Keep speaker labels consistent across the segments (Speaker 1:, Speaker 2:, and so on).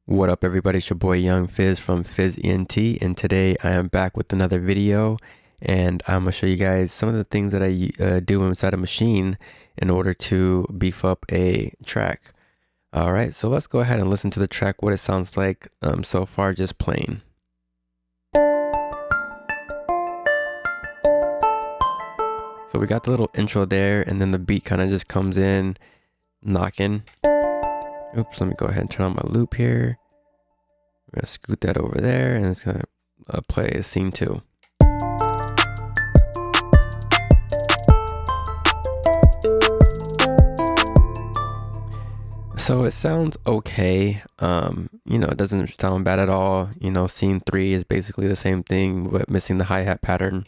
Speaker 1: What up, everybody? It's your boy Young Fizz from Fizz ENT, and today I am back with another video, and I'm gonna show you guys some of the things that I do inside a Maschine in order to beef up a track. All right, so let's go ahead and listen to the track, what it sounds like so far, just plain. So we got the little intro there, and then the beat kind of just comes in, knocking. Oops, let me go ahead and turn on my loop here. We're gonna scoot that over there, and it's gonna play scene 2. So it sounds okay. It doesn't sound bad at all. Scene 3 is basically the same thing, but missing the hi-hat pattern.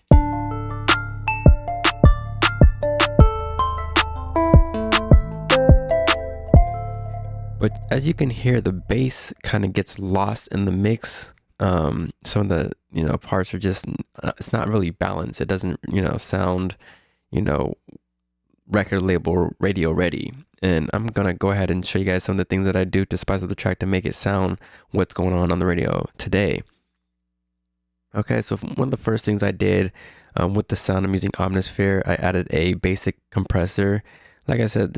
Speaker 1: But as you can hear, the bass kind of gets lost in the mix. Some of the, parts are just, it's not really balanced. It doesn't, sound, record label radio ready. And I'm going to go ahead and show you guys some of the things that I do to spice up the track to make it sound what's going on the radio today. Okay, so one of the first things I did with the sound, I'm using Omnisphere. I added a basic compressor. Like I said,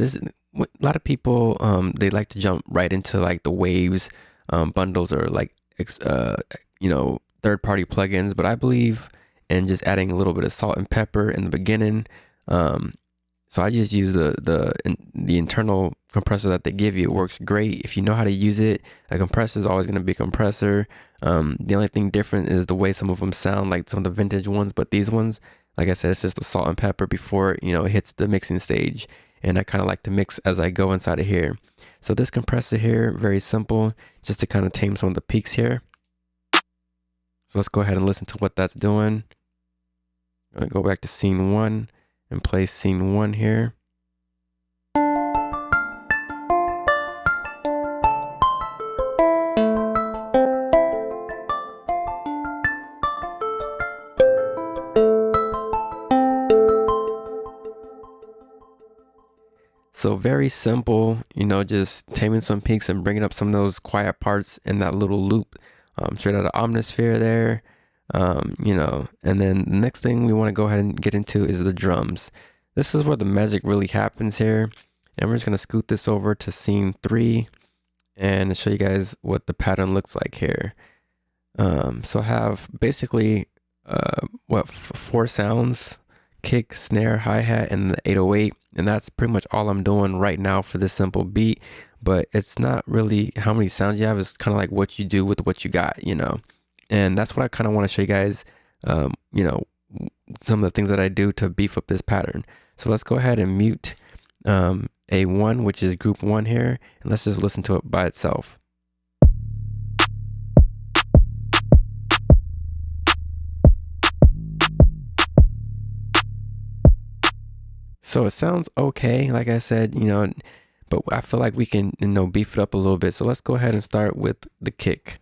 Speaker 1: a lot of people, they like to jump right into like the waves, bundles, or like, third-party plugins. But I believe in just adding a little bit of salt and pepper in the beginning. So I just use the internal compressor that they give you. It works great. If you know how to use it, a compressor is always going to be a compressor. The only thing different is the way some of them sound, like some of the vintage ones. But these ones, like I said, it's just the salt and pepper before it hits the mixing stage. And I kind of like to mix as I go inside of here. So this compressor here, very simple, just to kind of tame some of the peaks here. So let's go ahead and listen to what that's doing. I'm going to go back to scene 1 and play scene 1 here. So very simple, just taming some peaks and bringing up some of those quiet parts in that little loop, straight out of Omnisphere there. And then the next thing we want to go ahead and get into is the drums. This is where the magic really happens here. And we're just going to scoot this over to scene 3 and show you guys what the pattern looks like here. So I have basically, 4 sounds: kick, snare, hi-hat, and the 808. And that's pretty much all I'm doing right now for this simple beat. But it's not really how many sounds you have. It's kind of like what you do with what you got, And that's what I kind of want to show you guys, some of the things that I do to beef up this pattern. So let's go ahead and mute A1, which is group 1 here. And let's just listen to it by itself. So it sounds okay, like I said, but I feel like we can, beef it up a little bit. So let's go ahead and start with the kick.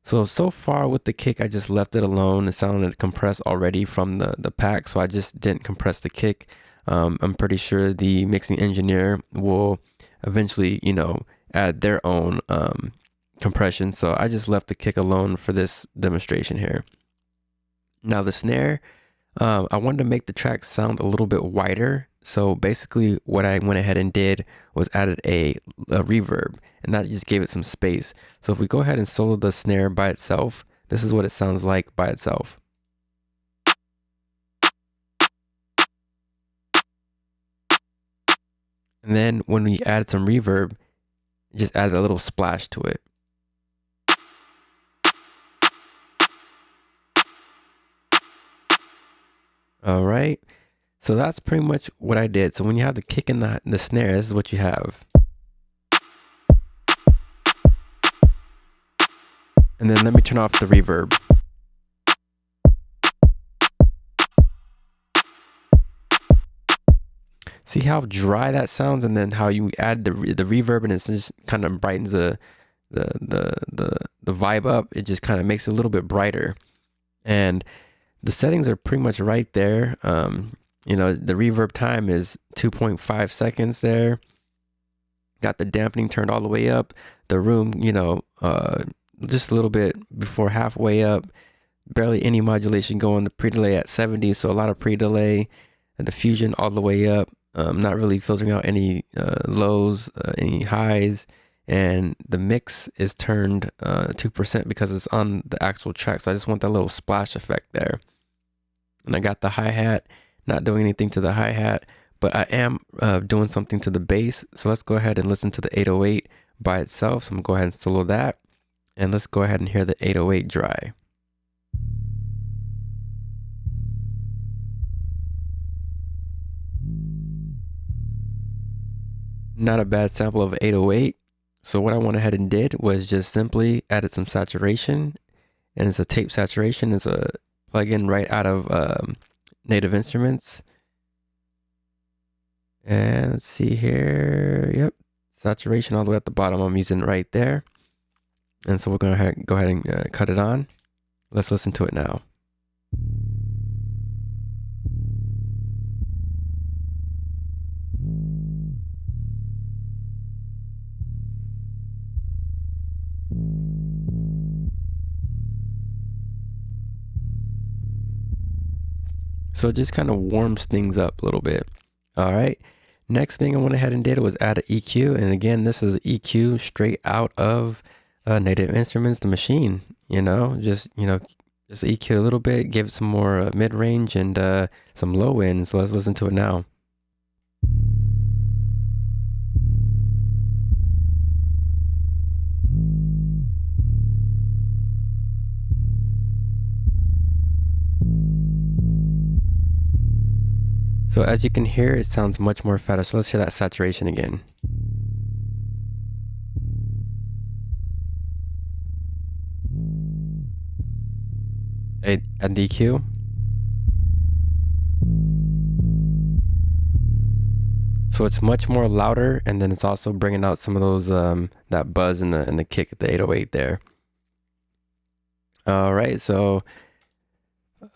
Speaker 1: So far with the kick, I just left it alone. It sounded compressed already from the pack, so I just didn't compress the kick. I'm pretty sure the mixing engineer will eventually, add their own compression. So I just left the kick alone for this demonstration here. Now the snare, I wanted to make the track sound a little bit wider. So basically what I went ahead and did was added a reverb, and that just gave it some space. So if we go ahead and solo the snare by itself, this is what it sounds like by itself. And then when we added some reverb, just added a little splash to it. All right. So that's pretty much what I did. So when you have the kick and the snare, this is what you have. And then let me turn off the reverb. See how dry that sounds, and then how you add the reverb, and it just kind of brightens the vibe up. It just kind of makes it a little bit brighter. And the settings are pretty much right there. The reverb time is 2.5 seconds there. got the dampening turned all the way up, the room, you know, just a little bit before halfway up, barely any modulation going, the pre-delay at 70, so a lot of pre-delay, and diffusion all the way up, not really filtering out any lows, any highs, and the mix is turned 2% because it's on the actual track, so I just want that little splash effect there. And I got the hi-hat, not doing anything to the hi-hat, but I am doing something to the bass, so let's go ahead and listen to the 808 by itself. So I'm gonna go ahead and solo that, and let's go ahead and hear the 808 dry. Not a bad sample of 808. So what I went ahead and did was just simply added some saturation, and it's a tape saturation. It's a plugin right out of Native Instruments. And let's see here. Yep, saturation all the way at the bottom. I'm using it right there. And so we're gonna go ahead and cut it on. Let's listen to it now. So it just kind of warms things up a little bit. All right. Next thing I went ahead and did was add an EQ. And again, this is an EQ straight out of Native Instruments, the Maschine, just EQ a little bit, give it some more mid-range and some low end. So let's listen to it now. So as you can hear, it sounds much more fatter. So let's hear that saturation again. Add EQ. So it's much more louder, and then it's also bringing out some of those that buzz in the kick at the 808 there. All right, so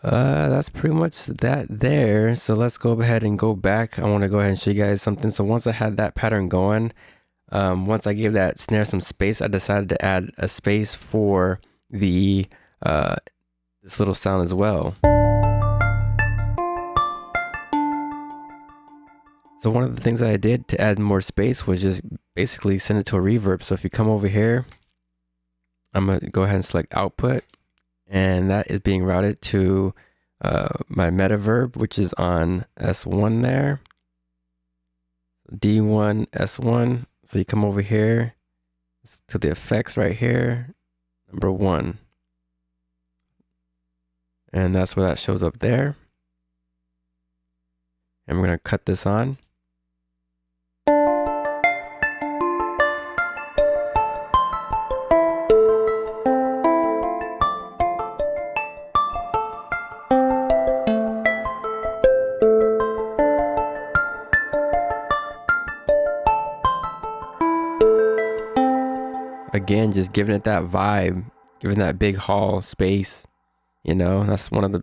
Speaker 1: that's pretty much that there. So let's go ahead and go back. I want to go ahead and show you guys something. So once I had that pattern going, once I gave that snare some space, I decided to add a space for the this little sound as well. So one of the things that I did to add more space was just basically send it to a reverb. So if you come over here, I'm gonna go ahead and select output, and that is being routed to my metaverb, which is on S1 there, D1, S1. So you come over here to the effects right here, number 1. And that's where that shows up there. And we're gonna cut this on. Again, just giving it that vibe, giving that big hall space. That's one of the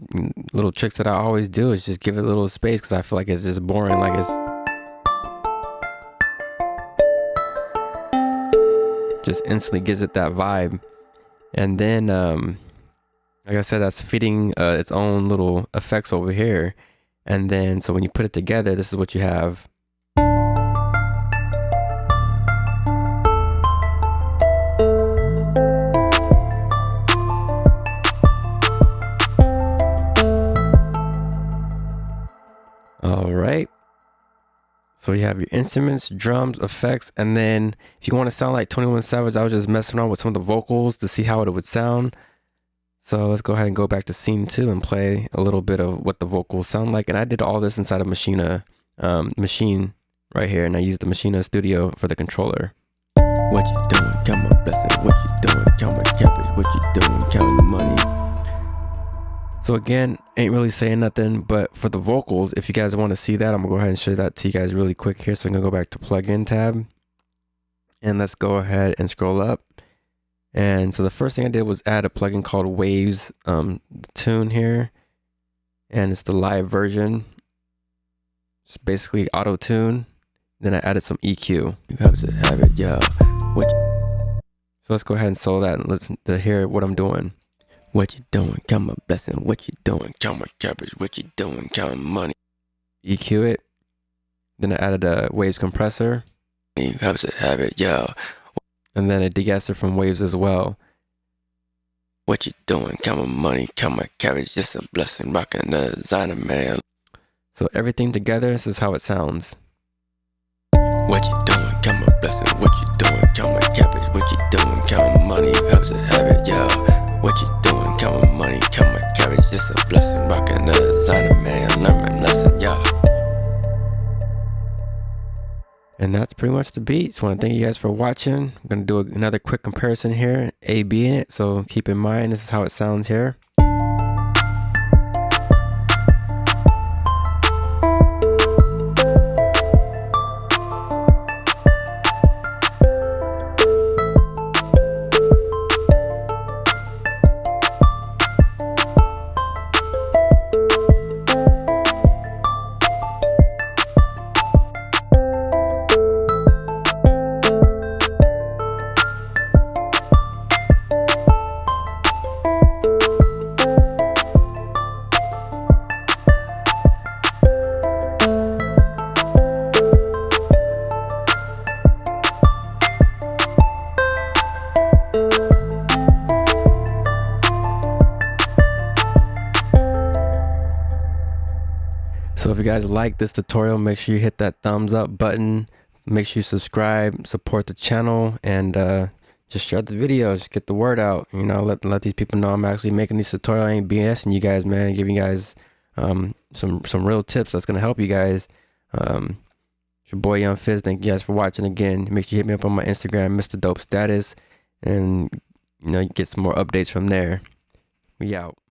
Speaker 1: little tricks that I always do, is just give it a little space, because I feel like it's just boring. Like it's just instantly gives it that vibe. And then, like I said, that's feeding its own little effects over here. And then, so when you put it together, this is what you have. All right. So you have your instruments, drums, effects, and then if you want to sound like 21 Savage, I was just messing around with some of the vocals to see how it would sound. So let's go ahead and go back to scene 2 and play a little bit of what the vocals sound like. And I did all this inside of Maschine right here, and I used the Maschine Studio for the controller. What you doing? Count my blessing. What you doing? Count my cabbage. What you doing? Count my money. So again, ain't really saying nothing, but for the vocals, if you guys want to see that, I'm gonna go ahead and show that to you guys really quick here. So I'm gonna go back to plugin tab, and let's go ahead and scroll up. And so the first thing I did was add a plugin called Waves Tune here, and it's the live version. It's basically auto tune, Then I added some EQ. You have to have it, yeah. So let's go ahead and solo that and listen to hear what I'm doing. What you doing? Count my blessing. What you doing? Count my cabbage. What you doing? Count money. EQ it. Then I added a Waves compressor. You have to have it, yeah. And then a degasser from Waves as well. What you doing? Count my money. Count my cabbage. Just a blessing. Rocking the designer, man. So everything together, this is how it sounds. What you doing? Count my blessing. What you doing? Count my cabbage. What you doing? Count my money. You have to have it, yeah. What you doing? Count my money. Count my cabbage. Just a blessing. Rocking the designer, man. Learn my lesson, yeah. And that's pretty much the beat. So I want to thank you guys for watching. I'm going to do another quick comparison here, A/B in it. So keep in mind, this is how it sounds here. So if you guys like this tutorial, make sure you hit that thumbs up button. Make sure you subscribe, support the channel, and just share the video. Just get the word out. You know, let these people know I'm actually making these tutorials. I ain't BSing you guys, man. Giving you guys some real tips that's gonna help you guys. It's your boy Young Fizz. Thank you guys for watching again. Make sure you hit me up on my Instagram, Mr. Dope Status, and you know, you get some more updates from there. We out.